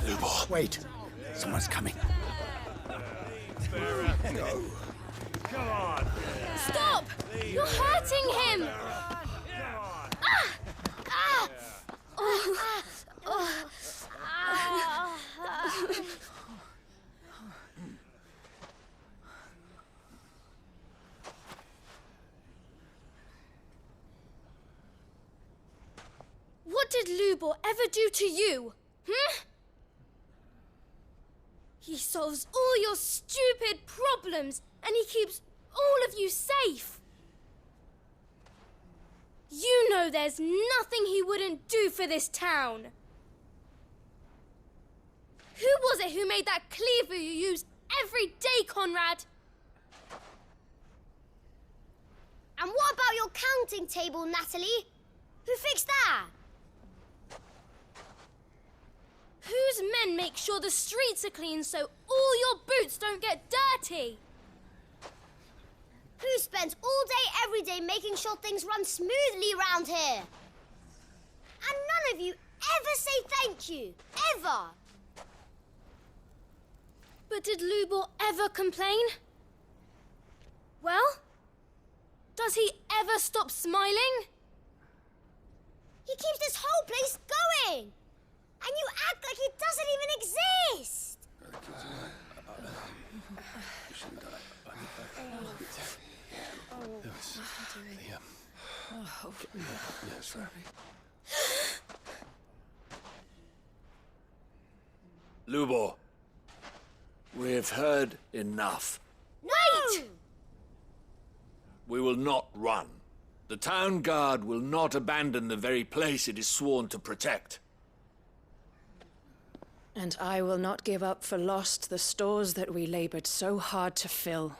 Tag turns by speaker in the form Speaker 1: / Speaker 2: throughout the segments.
Speaker 1: Lubor, wait. Someone's coming.
Speaker 2: Come on!
Speaker 3: Stop! You're hurting him! What did Lubor ever do to you? He solves all your stupid problems, and he keeps all of you safe. You know there's nothing he wouldn't do for this town. Who was it who made that cleaver you use every day, Conrad?
Speaker 4: And what about your counting table, Natalie? Who fixed that?
Speaker 3: Whose men make sure the streets are clean so all your boots don't get dirty?
Speaker 4: Who spends all day, every day making sure things run smoothly round here? And none of you ever say thank you. Ever.
Speaker 3: But did Lubor ever complain? Well, does he ever stop smiling?
Speaker 4: He keeps this whole place going. And you act like it doesn't even exist.
Speaker 5: Lubor, we've heard enough.
Speaker 4: Wait!
Speaker 5: We will not run. The town guard will not abandon the very place it is sworn to protect.
Speaker 6: And I will not give up for lost the stores that we labored so hard to fill.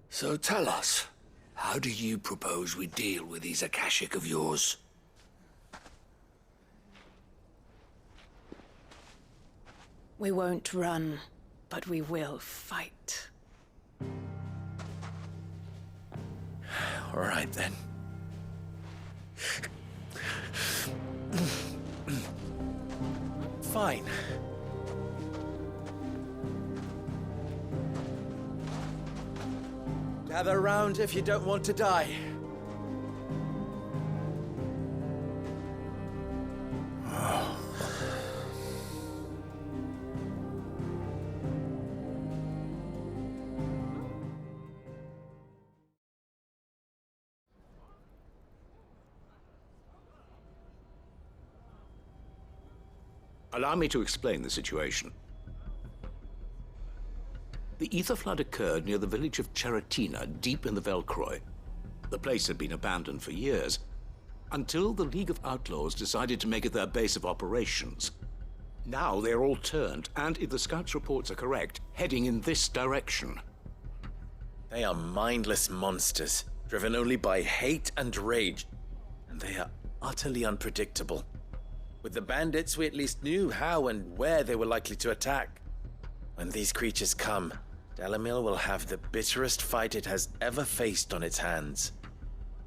Speaker 5: So tell us, how do you propose we deal with these Akashic of yours?
Speaker 6: We won't run, but we will fight.
Speaker 1: All right, then. Fine. Gather round if you don't want to die.
Speaker 7: Allow me to explain the situation. The ether flood occurred near the village of Cheratina, deep in the Velcroy. The place had been abandoned for years, until the League of Outlaws decided to make it their base of operations. Now they're all turned, and if the scouts' reports are correct, heading in this direction.
Speaker 1: They are mindless monsters, driven only by hate and rage, and they are utterly unpredictable. With the bandits, we at least knew how and where they were likely to attack. When these creatures come, Dalamil will have the bitterest fight it has ever faced on its hands.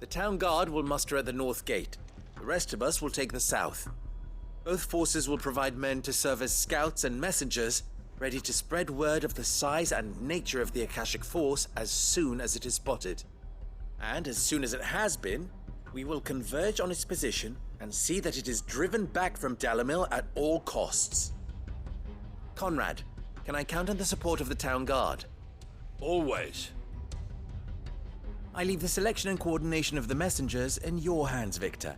Speaker 1: The town guard will muster at the north gate. The rest of us will take the south. Both forces will provide men to serve as scouts and messengers, ready to spread word of the size and nature of the Akashic force as soon as it is spotted. And as soon as it has been, we will converge on its position and see that it is driven back from Dalamil at all costs. Conrad, can I count on the support of the town guard?
Speaker 5: Always.
Speaker 1: I leave the selection and coordination of the messengers in your hands, Victor.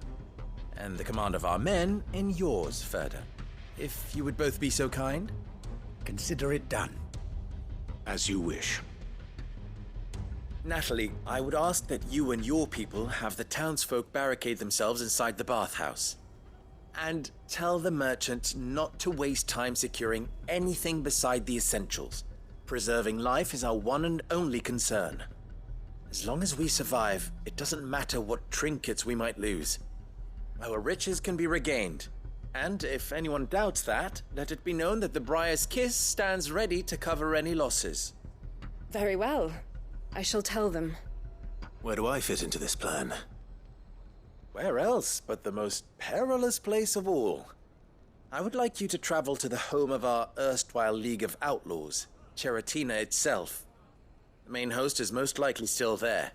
Speaker 1: And the command of our men in yours, Ferda. If you would both be so kind.
Speaker 8: Consider it done.
Speaker 7: As you wish.
Speaker 1: Natalie, I would ask that you and your people have the townsfolk barricade themselves inside the bathhouse. And tell the merchant not to waste time securing anything beside the essentials. Preserving life is our one and only concern. As long as we survive, it doesn't matter what trinkets we might lose. Our riches can be regained, And if anyone doubts that, let it be known that the Briar's Kiss stands ready to cover any losses.
Speaker 6: Very well. I shall tell them.
Speaker 2: Where do I fit into this plan?
Speaker 1: Where else but the most perilous place of all? I would like you to travel to the home of our erstwhile League of Outlaws, Charatina itself. The main host is most likely still there,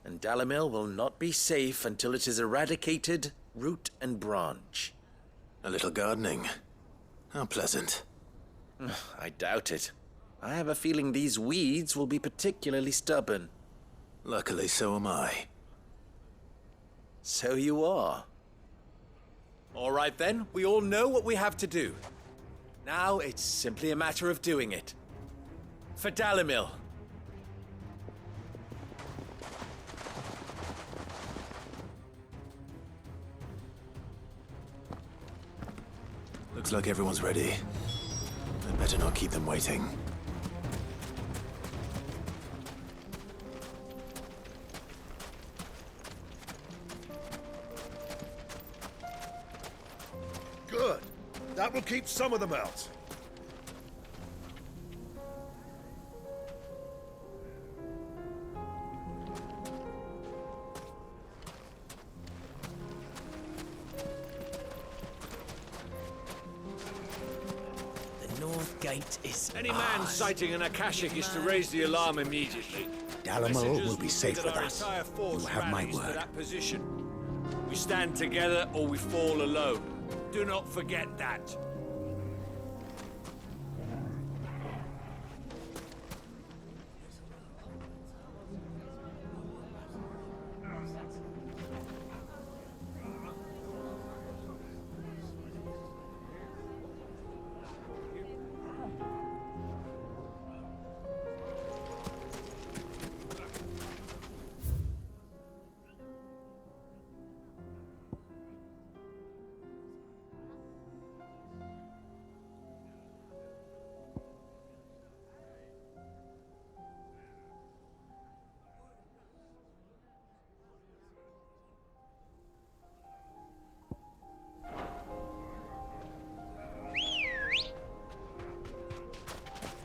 Speaker 1: and Dalimil will not be safe until it is eradicated, root and branch.
Speaker 2: A little gardening. How pleasant.
Speaker 1: I doubt it. I have a feeling these weeds will be particularly stubborn.
Speaker 2: Luckily, so am I.
Speaker 1: So you are. All right then, we all know what we have to do. Now it's simply a matter of doing it. For Dalimil.
Speaker 2: Looks like everyone's ready. I better not keep them waiting.
Speaker 9: Good. That will keep some of them out.
Speaker 8: The North Gate is
Speaker 5: Any man
Speaker 8: ours.
Speaker 5: sighting an Akashic is to raise the alarm immediately.
Speaker 8: Dalimil
Speaker 5: Messengers
Speaker 8: will be
Speaker 5: say
Speaker 8: safe
Speaker 5: that
Speaker 8: with
Speaker 5: our
Speaker 8: us.
Speaker 5: entire force
Speaker 8: You have my
Speaker 5: rallies to
Speaker 8: word.
Speaker 5: that position. We stand together or we fall alone. Do not forget that.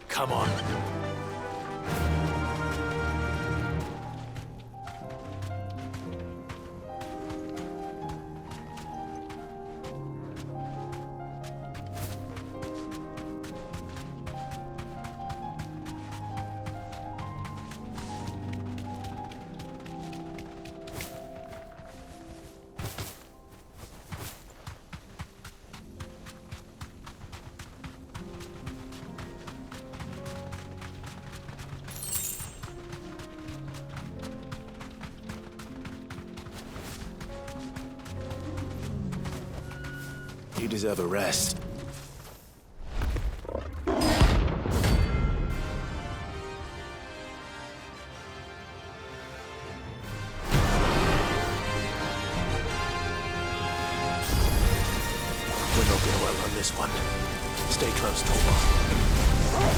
Speaker 2: Come on. You deserve a rest. We're not gonna outrun this one. Stay close, Torvald.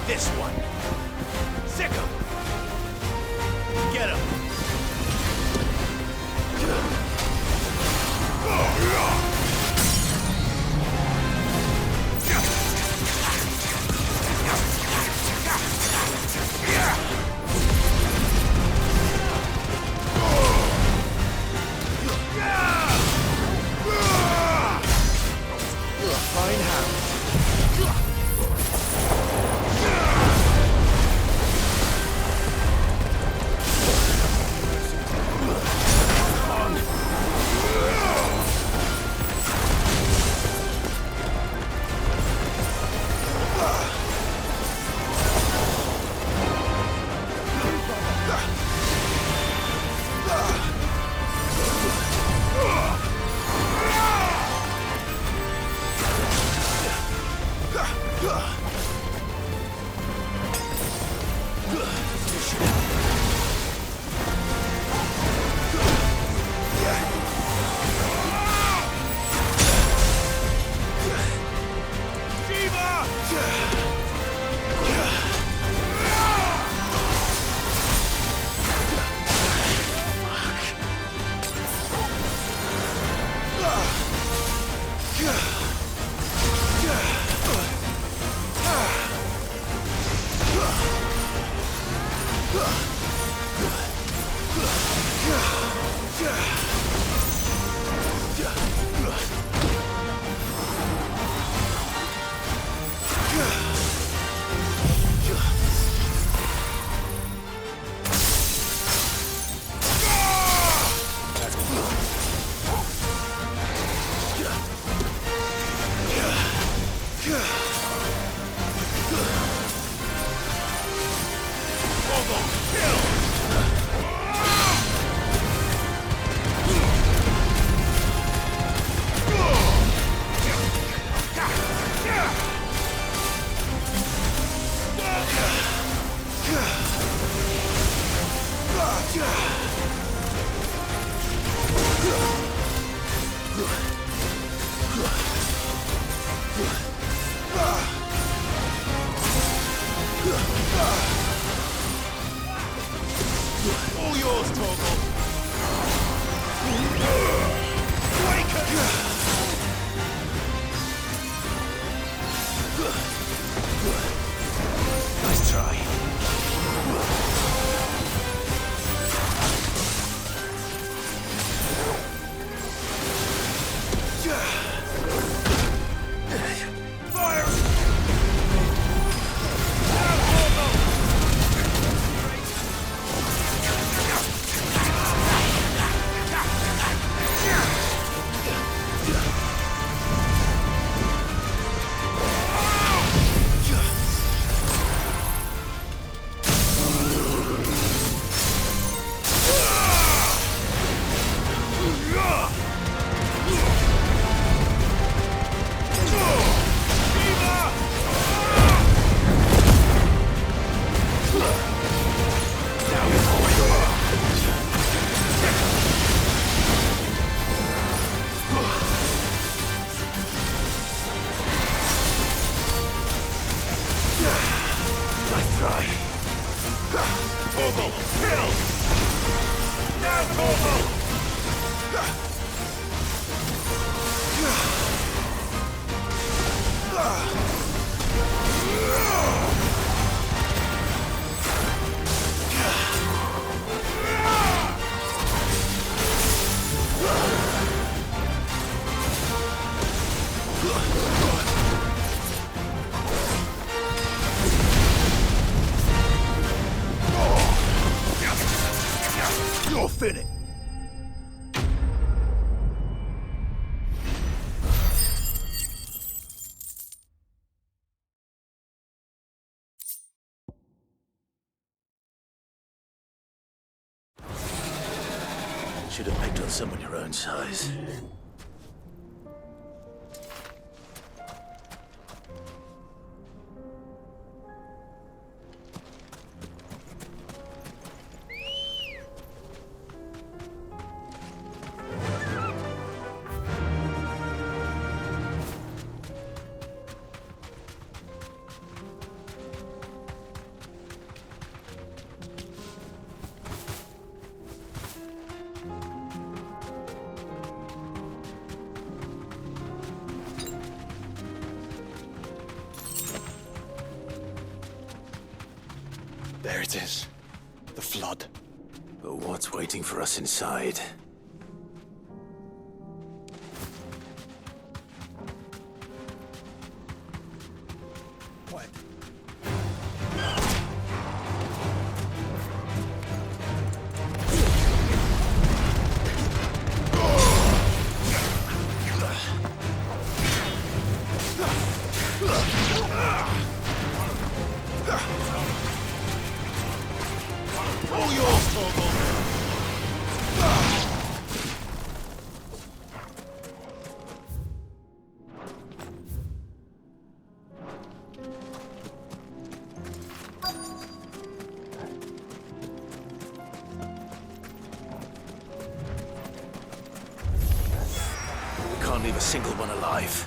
Speaker 2: This one. Sick 'em. Get him.
Speaker 1: Fine hand.
Speaker 2: All yours, Torgal.
Speaker 1: Nice try.
Speaker 2: You're finished.
Speaker 1: Should have picked on someone your own size.
Speaker 2: There it is. The flood. But what's waiting for us inside?
Speaker 9: Quiet. All yours, Torgal.
Speaker 2: We can't leave a single one alive.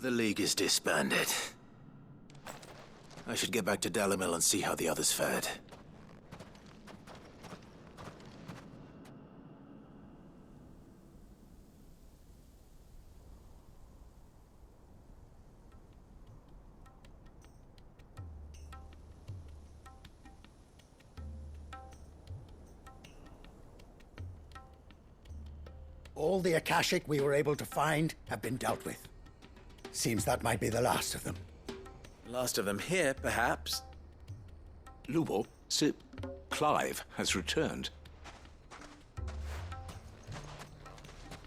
Speaker 2: The League is disbanded. I should get back to Dalimil and see how the others fared.
Speaker 10: All the Akashic we were able to find have been dealt with. Seems that might be the last of them.
Speaker 1: Last of them here, perhaps.
Speaker 7: Lubo, Sir Clive has returned.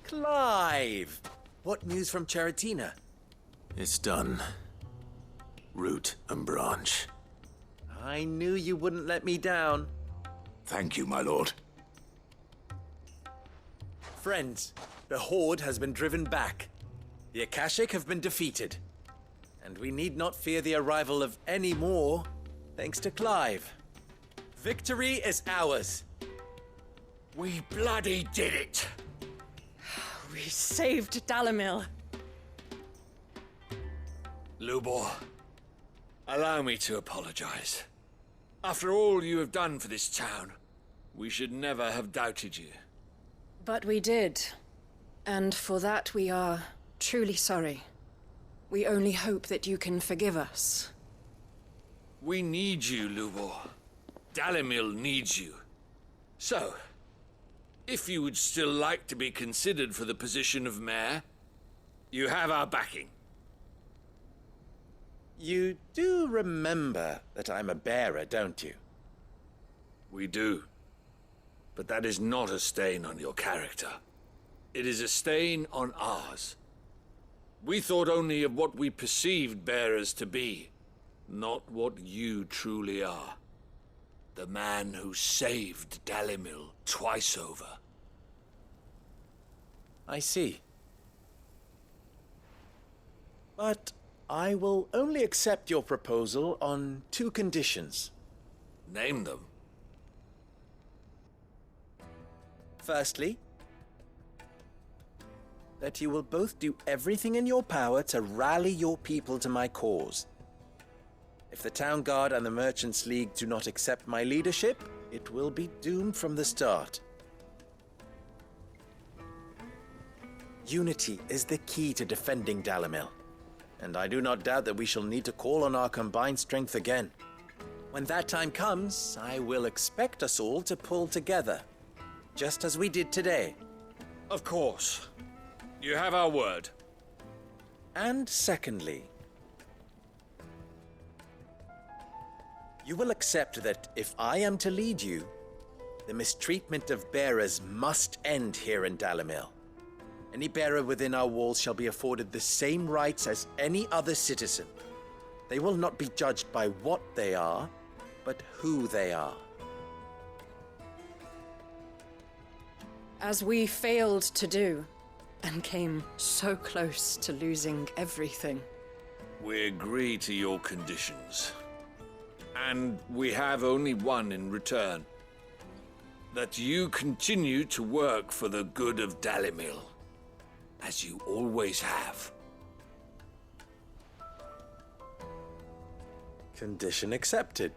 Speaker 1: Clive! What news from Charatina?
Speaker 2: It's done. Root and branch.
Speaker 1: I knew you wouldn't let me down.
Speaker 7: Thank you, my lord.
Speaker 1: Friends, the Horde has been driven back. The Akashic have been defeated. And we need not fear the arrival of any more, thanks to Clive. Victory is ours.
Speaker 5: We bloody did it!
Speaker 6: We saved Dalimil.
Speaker 5: Lubor, allow me to apologize. After all you have done for this town, we should never have doubted you.
Speaker 6: But we did. And for that we are truly sorry. We only hope that you can forgive us.
Speaker 5: We need you, Lubor. Dalimil needs you. So, if you would still like to be considered for the position of mayor, you have our backing.
Speaker 1: You do remember that I'm a bearer, don't you?
Speaker 5: We do. But that is not a stain on your character. It is a stain on ours. We thought only of what we perceived bearers to be, not what you truly are. The man who saved Dalimil twice over.
Speaker 1: I see. But I will only accept your proposal on 2 conditions.
Speaker 5: Name them.
Speaker 1: Firstly, that you will both do everything in your power to rally your people to my cause. If the Town Guard and the Merchants League do not accept my leadership, it will be doomed from the start. Unity is the key to defending Dalimil, and I do not doubt that we shall need to call on our combined strength again. When that time comes, I will expect us all to pull together, just as we did today.
Speaker 5: Of course. You have our word.
Speaker 1: And secondly, you will accept that if I am to lead you, the mistreatment of bearers must end here in Dalimil. Any bearer within our walls shall be afforded the same rights as any other citizen. They will not be judged by what they are, but who they are.
Speaker 6: As we failed to do, and came so close to losing everything.
Speaker 5: We agree to your conditions. And we have only one in return. That you continue to work for the good of Dalimil, as you always have.
Speaker 1: Condition accepted.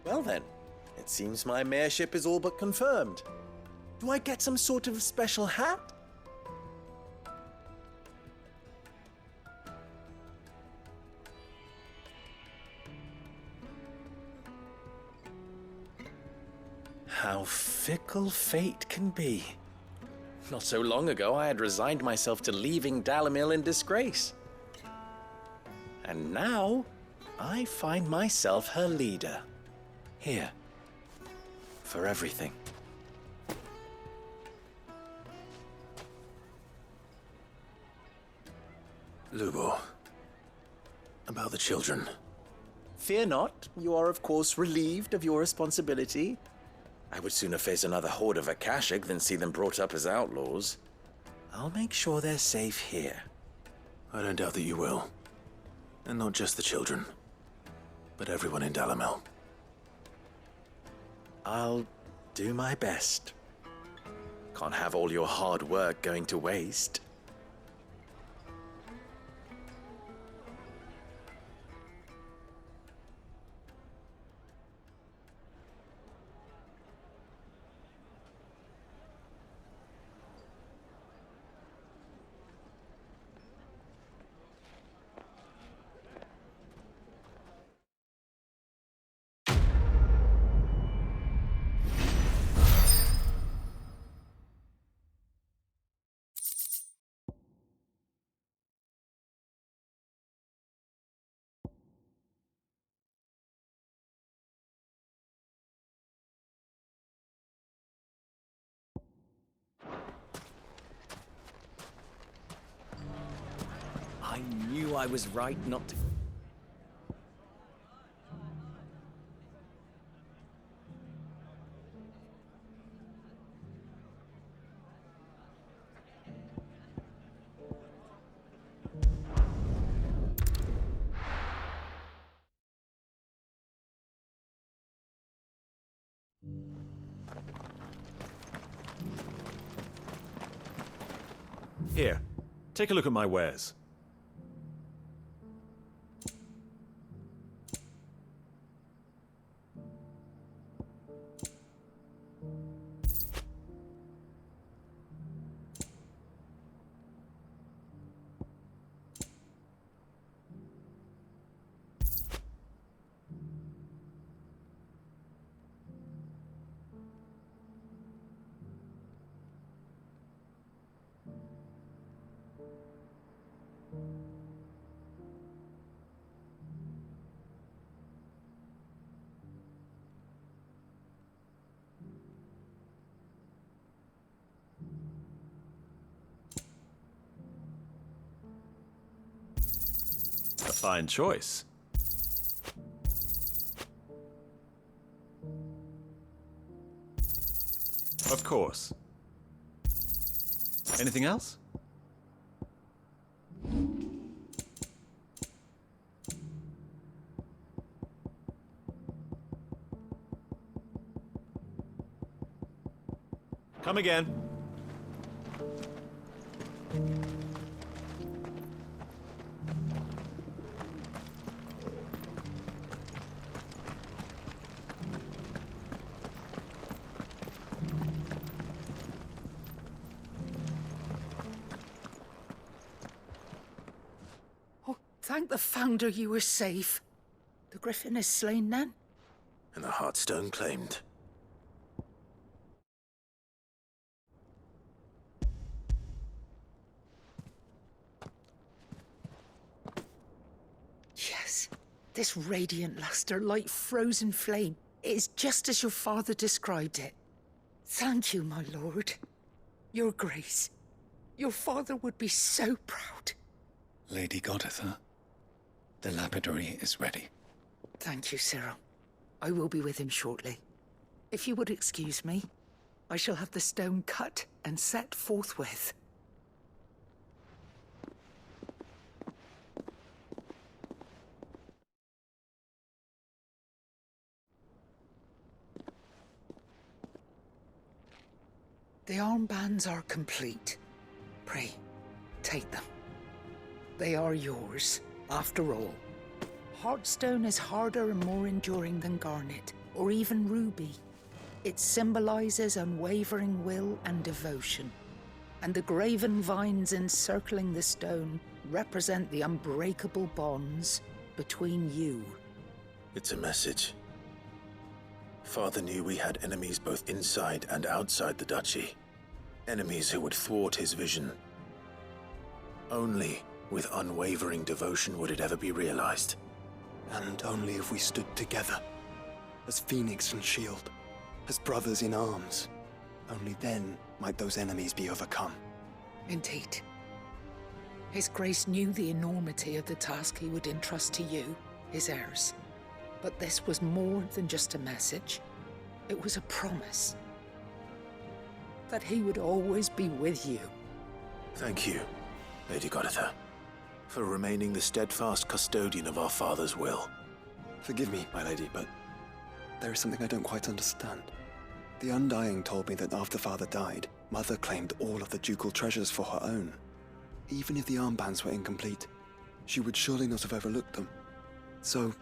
Speaker 1: Well then, it seems my mayorship is all but confirmed. Do I get some sort of special hat? How fickle fate can be. Not so long ago, I had resigned myself to leaving Dalimil in disgrace. And now, I find myself her leader. Here. For everything.
Speaker 2: Lubo. About the children.
Speaker 1: Fear not, you are of course relieved of your responsibility. I would sooner face another horde of Akashic than see them brought up as outlaws. I'll make sure they're safe here.
Speaker 2: I don't doubt that you will. And not just the children, but everyone in Dalimil.
Speaker 1: I'll do my best. Can't have all your hard work going to waste.
Speaker 8: I knew I was right not to...
Speaker 2: Here, take a look at my wares. A fine choice. Of course. Anything else? Come again.
Speaker 11: Thank the Founder you were safe. The Griffin is slain then?
Speaker 2: And the Heartstone claimed.
Speaker 11: Yes. This radiant luster, like frozen flame, it is just as your father described it. Thank you, my lord. Your grace. Your father would be so proud.
Speaker 10: Lady Goditha, the lapidary is ready.
Speaker 11: Thank you, Cyril. I will be with him shortly. If you would excuse me, I shall have the stone cut and set forthwith. The armbands are complete. Pray, take them. They are yours, after all. Heartstone is harder and more enduring than garnet, or even ruby. It symbolizes unwavering will and devotion. And the graven vines encircling the stone represent the unbreakable bonds between you.
Speaker 2: It's a message. Father knew we had enemies both inside and outside the duchy. Enemies who would thwart his vision. Only with unwavering devotion would it ever be realized.
Speaker 12: And only if we stood together, as Phoenix and Shield, as brothers in arms. Only then might those enemies be overcome.
Speaker 11: Indeed. His Grace knew the enormity of the task he would entrust to you, his heirs. But this was more than just a message. It was a promise. That he would always be with you.
Speaker 2: Thank you, Lady Goditha, for remaining the steadfast custodian of our father's will.
Speaker 12: Forgive me, my lady, but there is something I don't quite understand. The Undying told me that after Father died, Mother claimed all of the ducal treasures for her own. Even if the armbands were incomplete, she would surely not have overlooked them. So,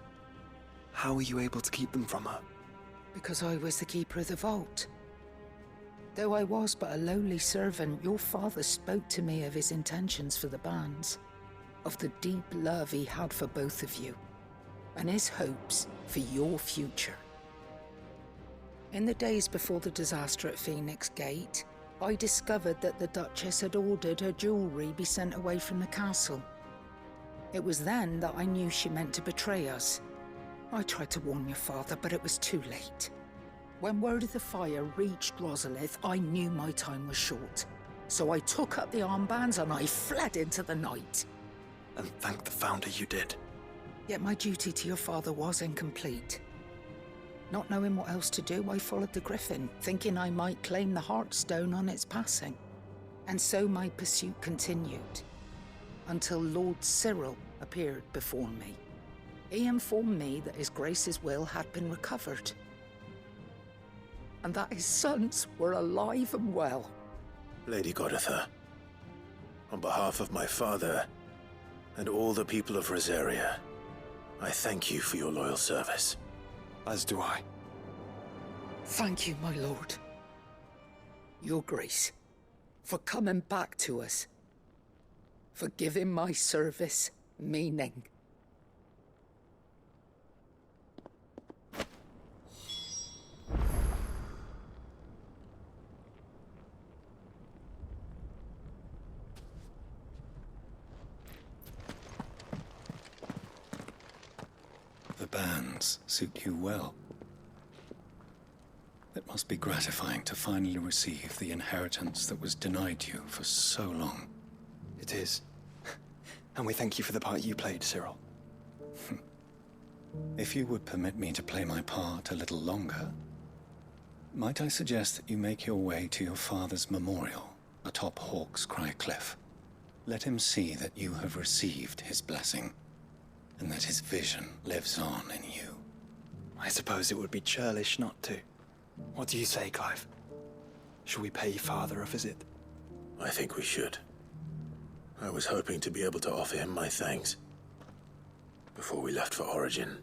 Speaker 12: how were you able to keep them from her?
Speaker 11: Because I was the keeper of the vault. Though I was but a lowly servant, your father spoke to me of his intentions for the bands, of the deep love he had for both of you, and his hopes for your future. In the days before the disaster at Phoenix Gate, I discovered that the Duchess had ordered her jewelry be sent away from the castle. It was then that I knew she meant to betray us. I tried to warn your father, but it was too late. When word of the fire reached Rosalith, I knew my time was short. So I took up the armbands and I fled into the night.
Speaker 12: And thank the Founder you did.
Speaker 11: Yet my duty to your father was incomplete. Not knowing what else to do, I followed the Griffin, thinking I might claim the Heartstone on its passing. And so my pursuit continued, until Lord Cyril appeared before me. He informed me that His Grace's will had been recovered, and that his sons were alive and well.
Speaker 2: Lady Goditha, on behalf of my father and all the people of Rosaria, I thank you for your loyal service.
Speaker 12: As do I.
Speaker 11: Thank you, my lord. Your Grace, for coming back to us, for giving my service meaning.
Speaker 13: The bands suit you well. It must be gratifying to finally receive the inheritance that was denied you for so long.
Speaker 12: It is. And we thank you for the part you played, Cyril.
Speaker 13: If you would permit me to play my part a little longer, might I suggest that you make your way to your father's memorial atop Hawk's Cry Cliff. Let him see that you have received his blessing, and that his vision lives on in you.
Speaker 12: I suppose it would be churlish not to. What do you say, Clive? Shall we pay Father a visit?
Speaker 2: I think we should. I was hoping to be able to offer him my thanks before we left for Origin.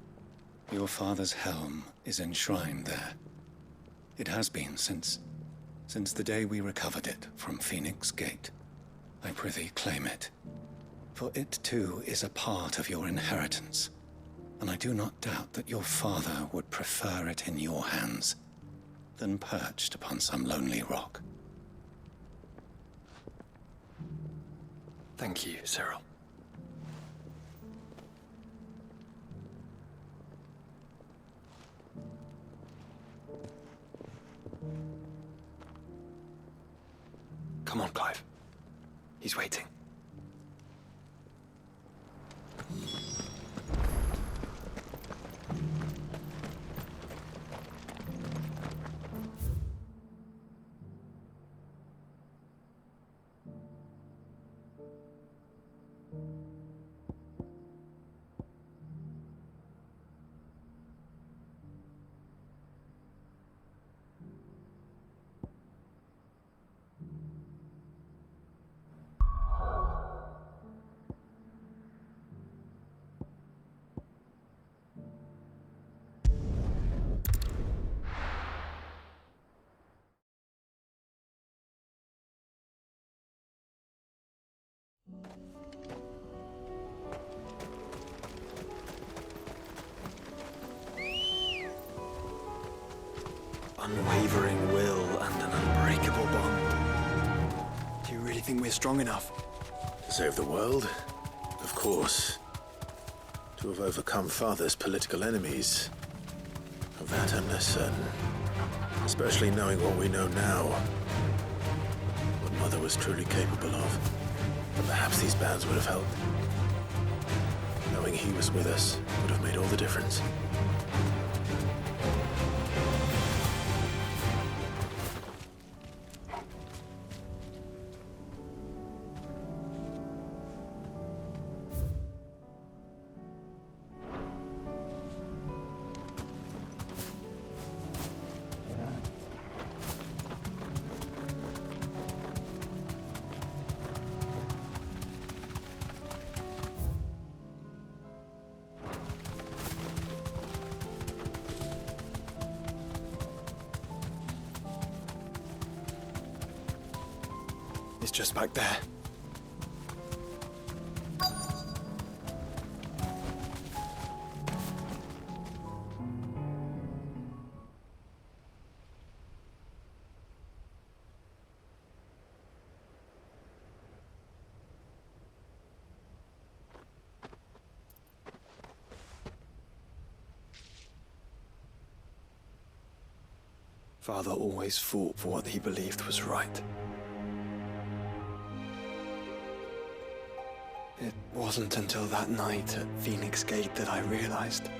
Speaker 13: Your father's helm is enshrined there. It has been since the day we recovered it from Phoenix Gate. I prithee claim it, for it too is a part of your inheritance, and I do not doubt that your father would prefer it in your hands than perched upon some lonely rock.
Speaker 12: Thank you, Cyril. Come on, Clive. He's waiting. Unwavering will and an unbreakable bond. Do you really think we're strong enough?
Speaker 2: To save the world? Of course. To have overcome Father's political enemies? Of that I'm less certain. Especially knowing what we know now. What Mother was truly capable of. But perhaps these bands would have helped. Knowing he was with us would have made all the difference.
Speaker 12: is just back there. Father always fought for what he believed was right. It wasn't until that night at Phoenix Gate that I realized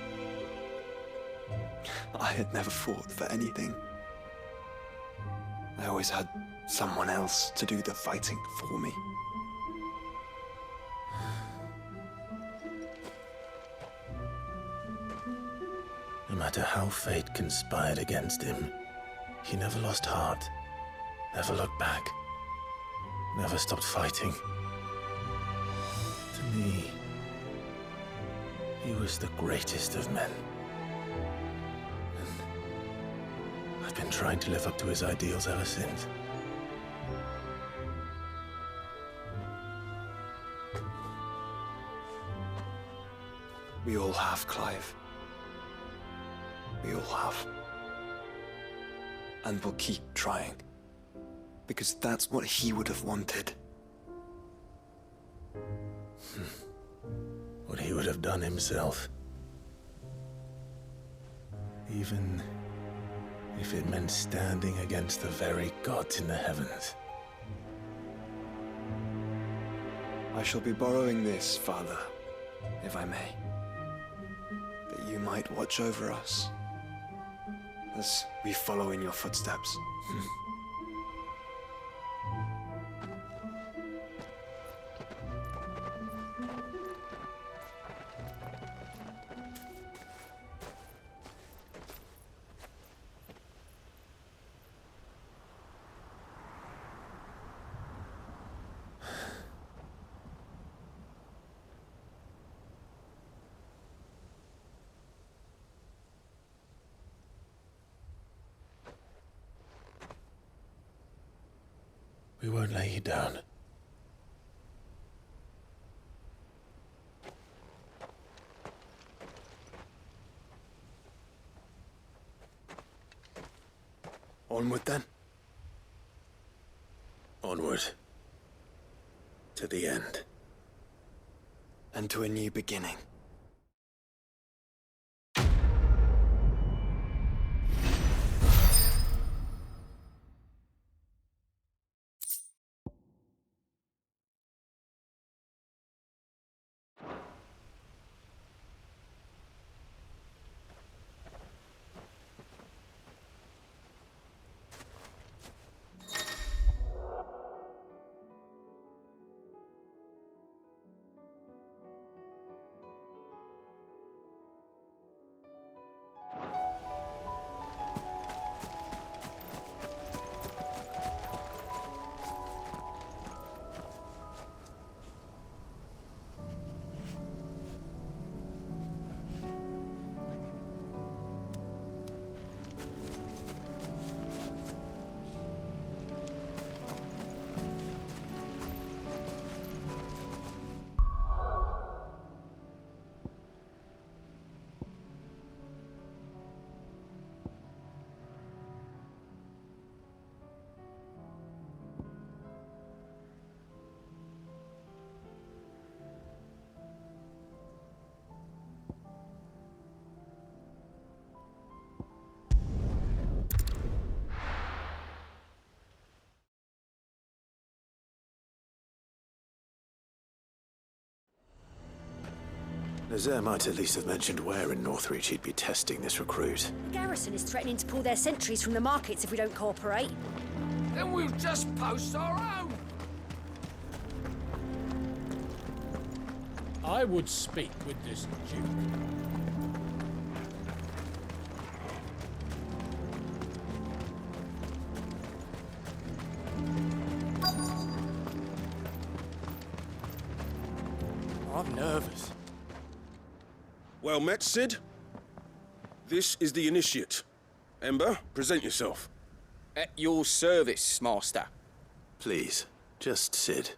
Speaker 12: I had never fought for anything. I always had someone else to do the fighting for me.
Speaker 2: No matter how fate conspired against him, he never lost heart, never looked back, never stopped fighting. To me, he was the greatest of men. And I've been trying to live up to his ideals ever since.
Speaker 12: We all have, Clive. We all have. And we'll keep trying. Because that's what he would have wanted.
Speaker 2: What he would have done himself. Even if it meant standing against the very gods in the heavens.
Speaker 12: I shall be borrowing this, Father, if I may. That you might watch over us as we follow in your footsteps.
Speaker 2: We won't lay you down.
Speaker 12: Onward then.
Speaker 2: Onward. To the end.
Speaker 12: And to a new beginning.
Speaker 2: Nazaire might at least have mentioned where in Northreach he'd be testing this recruit.
Speaker 14: The garrison is threatening to pull their sentries from the markets if we don't cooperate.
Speaker 5: Then we'll just post our own.
Speaker 15: I would speak with this Duke. I'm nervous.
Speaker 9: Well met, Sid. This is the Initiate. Ember, present yourself.
Speaker 8: At your service, Master.
Speaker 2: Please. Just Sid.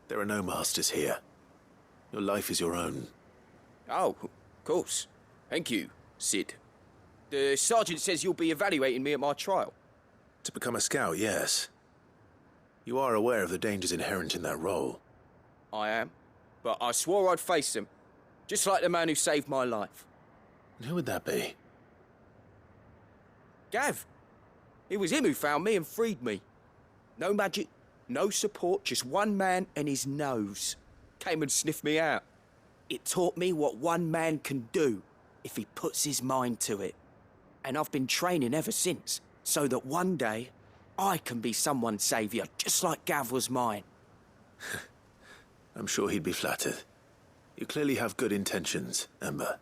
Speaker 2: There are no masters here. Your life is your own.
Speaker 16: Oh, of course. Thank you, Sid. The sergeant says you'll be evaluating me at my trial.
Speaker 2: To become a scout, yes. You are aware of the dangers inherent in that role.
Speaker 16: I am. But I swore I'd face them. Just like the man who saved my life.
Speaker 2: And who would that be?
Speaker 16: Gav. It was him who found me and freed me. No magic, no support, just one man and his nose. Came and sniffed me out. It taught me what one man can do if he puts his mind to it. And I've been training ever since, so that one day I can be someone's saviour, just like Gav was mine.
Speaker 2: I'm sure he'd be flattered. You clearly have good intentions, Ember.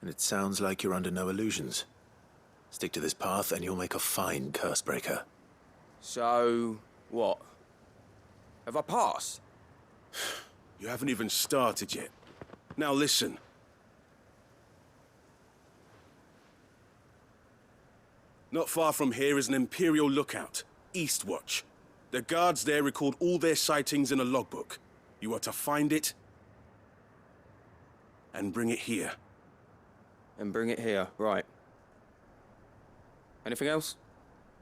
Speaker 2: And it sounds like you're under no illusions. Stick to this path and you'll make a fine cursebreaker.
Speaker 16: So, what? Have I passed?
Speaker 9: You haven't even started yet. Now listen. Not far from here is an Imperial lookout, Eastwatch. The guards there record all their sightings in a logbook. You are to find it and bring it here.
Speaker 16: And bring it here, right. Anything else?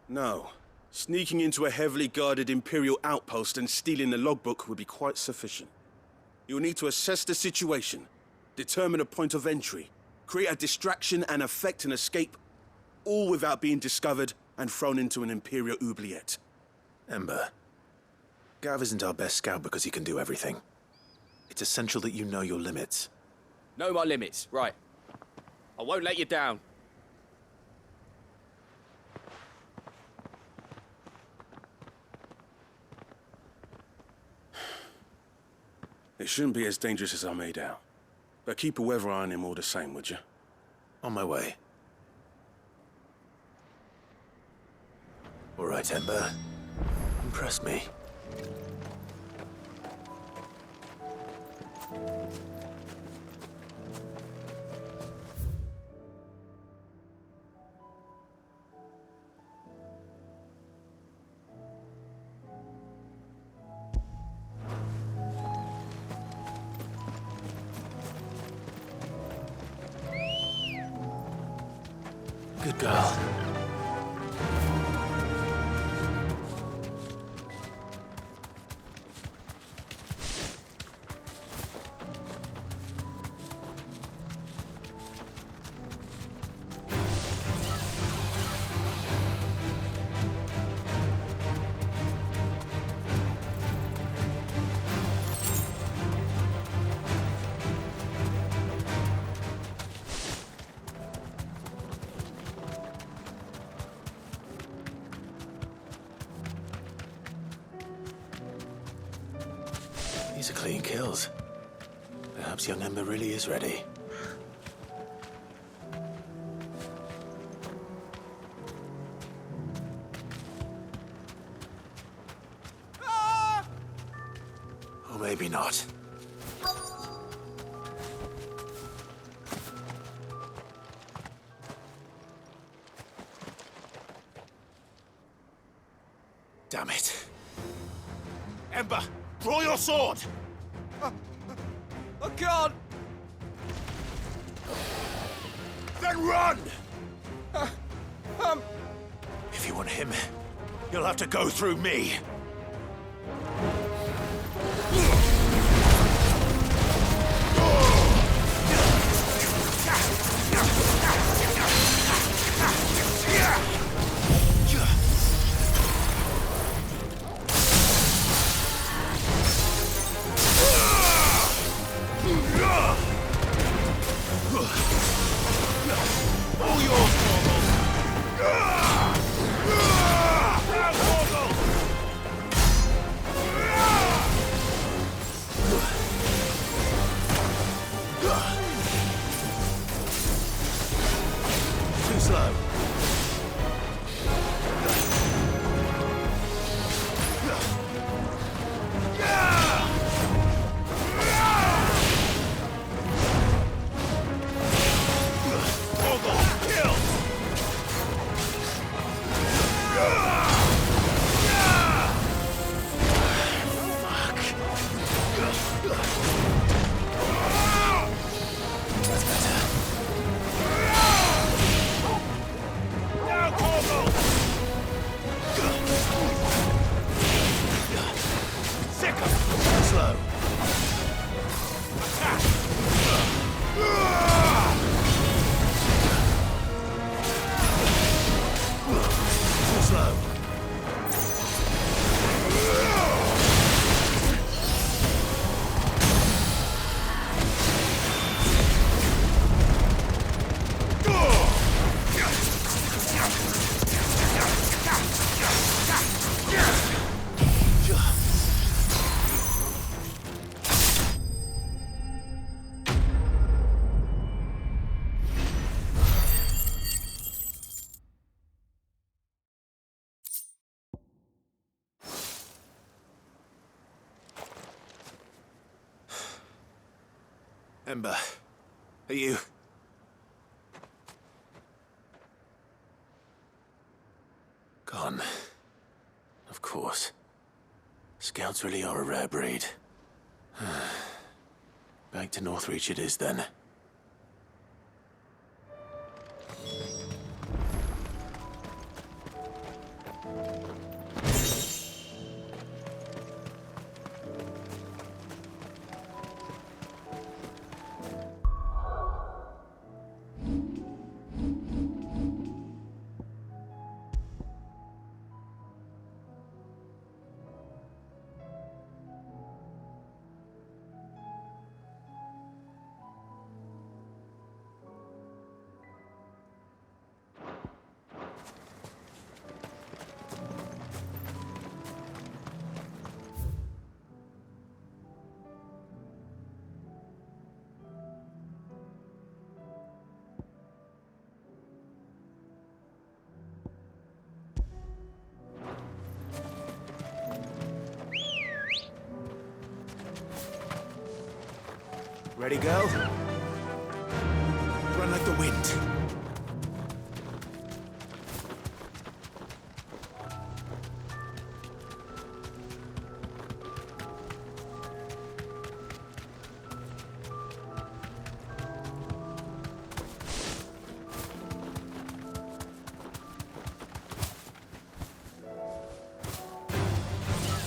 Speaker 9: No. Sneaking into a heavily guarded Imperial outpost and stealing the logbook would be quite sufficient. You'll need to assess the situation, determine a point of entry, create a distraction and effect an escape, all without being discovered and thrown into an Imperial oubliette.
Speaker 2: Ember, Gav isn't our best scout because he can do everything. It's essential that you know your limits.
Speaker 16: Know my limits, right. I won't let you down.
Speaker 9: It shouldn't be as dangerous as I made out. But keep a weather eye on him all the same, would you?
Speaker 2: On my way. All right, Ember. Impress me. Good girl. These are clean kills. Perhaps young Ember really is ready. Or maybe not. Damn it.
Speaker 9: Ember, draw your sword!
Speaker 16: I can't!
Speaker 9: Then run!
Speaker 2: If you want him, you'll have to go through me. Too slow. Ember, are you... Gone. Of course. Scouts really are a rare breed. Back to Northreach it is, then. Ready, go? Run like the wind.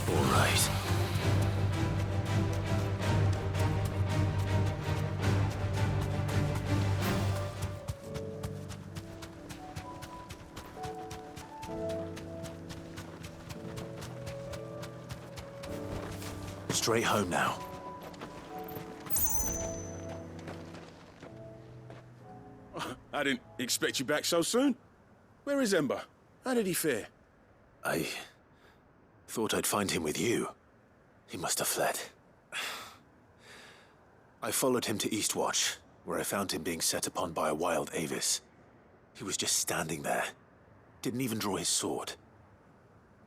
Speaker 2: All right. Straight home now.
Speaker 9: I didn't expect you back so soon. Where is Ember? How did he fare?
Speaker 2: I thought I'd find him with you. He must have fled. I followed him to Eastwatch, where I found him being set upon by a wild Avis. He was just standing there. Didn't even draw his sword.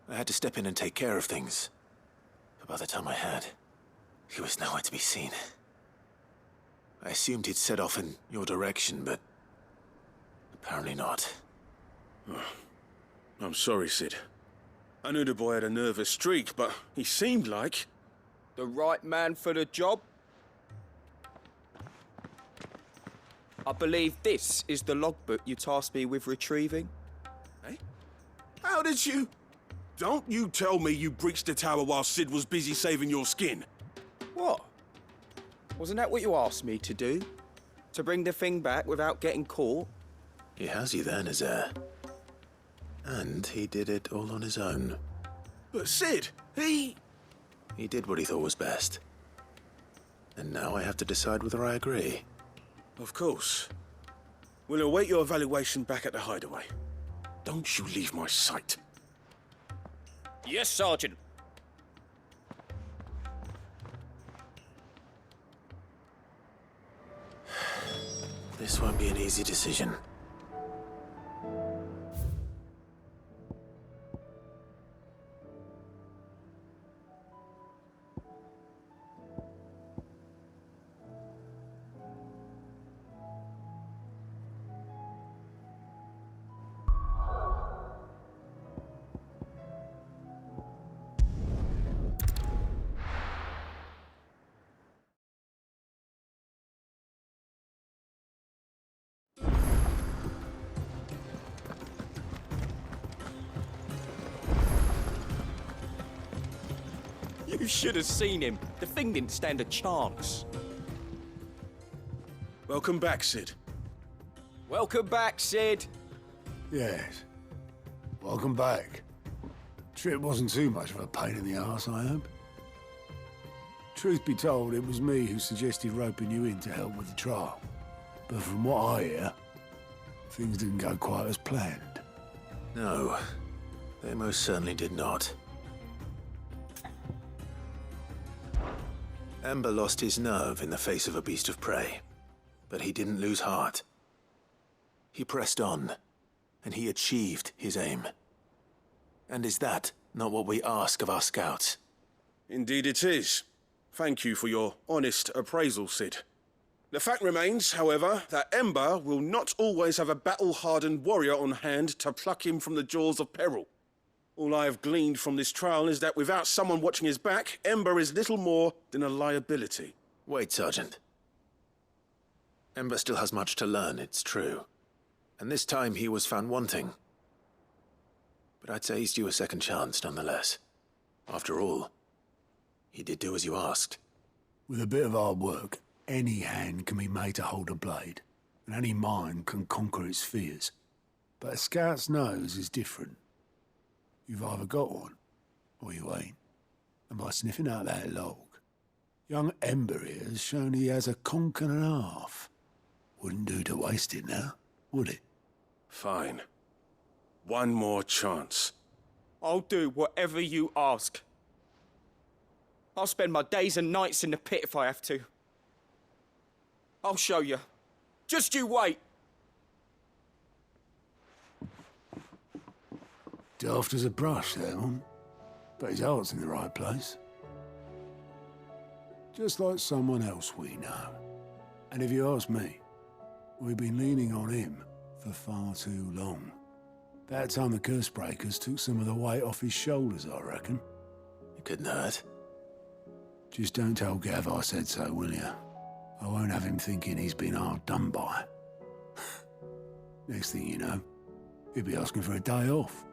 Speaker 2: I had to step in and take care of things. But by the time I had, he was nowhere to be seen. I assumed he'd set off in your direction, but apparently not.
Speaker 9: I'm sorry, Sid. I knew the boy had a nervous streak, but he seemed like...
Speaker 16: The right man for the job? I believe this is the logbook you tasked me with retrieving.
Speaker 9: Eh? How did you... Don't you tell me you breached the tower while Sid was busy saving your skin.
Speaker 16: What? Wasn't that what you asked me to do? To bring the thing back without getting caught?
Speaker 2: He has you there, Nazaire. And he did it all on his own.
Speaker 9: But Sid, he
Speaker 2: did what he thought was best. And now I have to decide whether I agree.
Speaker 9: Of course. We'll await your evaluation back at the hideaway. Don't you leave my sight.
Speaker 16: Yes, Sergeant.
Speaker 2: This won't be an easy decision.
Speaker 16: You should have seen him. The thing didn't stand a chance.
Speaker 9: Welcome back, Sid.
Speaker 16: Welcome back, Sid.
Speaker 17: Yes. Welcome back. Trip wasn't too much of a pain in the arse, I hope. Truth be told, it was me who suggested roping you in to help with the trial. But from what I hear, things didn't go quite as planned.
Speaker 2: No, they most certainly did not. Ember lost his nerve in the face of a beast of prey, but he didn't lose heart. He pressed on, and he achieved his aim. And is that not what we ask of our scouts?
Speaker 9: Indeed it is. Thank you for your honest appraisal, Sid. The fact remains, however, that Ember will not always have a battle-hardened warrior on hand to pluck him from the jaws of peril. All I have gleaned from this trial is that without someone watching his back, Ember is little more than a liability.
Speaker 2: Wait, Sergeant. Ember still has much to learn, it's true. And this time he was found wanting. But I'd say he's due a second chance, nonetheless. After all, he did do as you asked.
Speaker 17: With a bit of hard work, any hand can be made to hold a blade, and any mind can conquer its fears. But a scout's nose is different. You've either got one, or you ain't. And by sniffing out that log, young Ember here has shown he has a conch and a half. Wouldn't do to waste it now, would it?
Speaker 9: Fine. One more chance.
Speaker 16: I'll do whatever you ask. I'll spend my days and nights in the pit if I have to. I'll show you. Just you wait.
Speaker 17: Daft as a brush, that one. But his heart's in the right place. Just like someone else we know. And if you ask me, we've been leaning on him for far too long. That time the Cursebreakers took some of the weight off his shoulders, I reckon.
Speaker 2: It couldn't hurt.
Speaker 17: Just don't tell Gav I said so, will you? I won't have him thinking he's been hard done by. Next thing you know, he'll be asking for a day off.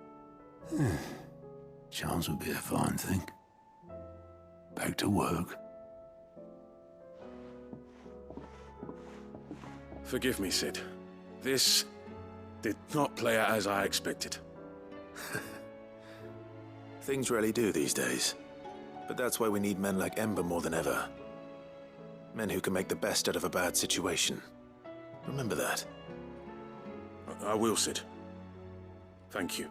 Speaker 17: Chance would be a fine thing. Back to work.
Speaker 9: Forgive me, Sid. This did not play out as I expected.
Speaker 2: Things really do these days. But that's why we need men like Ember more than ever. Men who can make the best out of a bad situation. Remember that.
Speaker 9: I will, Sid. Thank you.